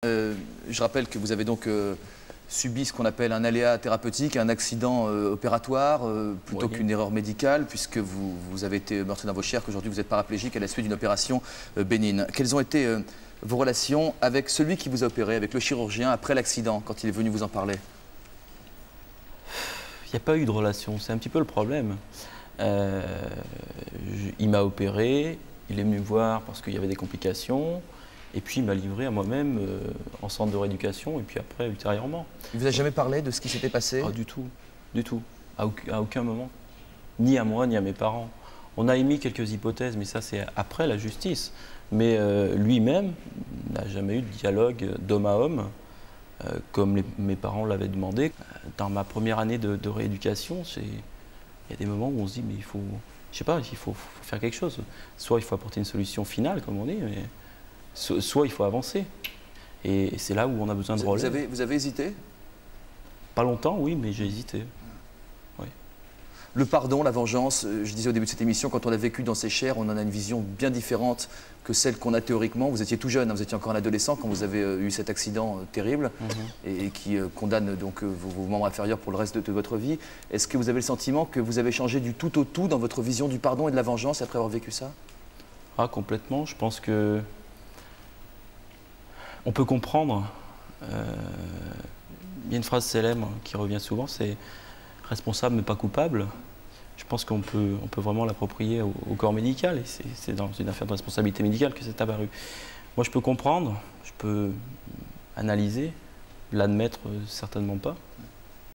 Je rappelle que vous avez donc subi ce qu'on appelle un aléa thérapeutique, un accident opératoire, plutôt qu'une erreur médicale, puisque vous avez été meurtri dans vos chairs, qu'aujourd'hui vous êtes paraplégique à la suite d'une opération bénigne. Quelles ont été vos relations avec celui qui vous a opéré, avec le chirurgien, après l'accident, quand il est venu vous en parler? Il n'y a pas eu de relation, c'est un petit peu le problème. Il m'a opéré, il est venu me voir parce qu'il y avait des complications, et puis il m'a livré à moi-même en centre de rééducation, et puis après, ultérieurement. Il vous a jamais parlé de ce qui s'était passé? Ah, du tout, à aucun moment. Ni à moi, ni à mes parents. On a émis quelques hypothèses, mais ça c'est après la justice. Mais lui-même n'a jamais eu de dialogue d'homme à homme, comme mes parents l'avaient demandé. Dans ma première année de rééducation, il y a des moments où on se dit, mais il faut, je sais pas, il faut faire quelque chose. Soit il faut apporter une solution finale, comme on dit, mais soit il faut avancer. Et c'est là où on a besoin de relais. Vous avez hésité? Pas longtemps, oui, mais j'ai hésité. Oui. Le pardon, la vengeance, je disais au début de cette émission, quand on l'a vécu dans ses chairs, on en a une vision bien différente que celle qu'on a théoriquement. Vous étiez tout jeune, hein, vous étiez encore un adolescent quand vous avez eu cet accident terrible et qui condamne donc vos membres inférieurs pour le reste de votre vie. Est-ce que vous avez le sentiment que vous avez changé du tout au tout dans votre vision du pardon et de la vengeance après avoir vécu ça? Ah, complètement. Je pense que on peut comprendre. Il y a une phrase célèbre qui revient souvent, c'est « responsable mais pas coupable ». Je pense qu'on peut vraiment l'approprier au corps médical, et c'est dans une affaire de responsabilité médicale que c'est apparu. Moi, je peux comprendre, je peux analyser, l'admettre certainement pas.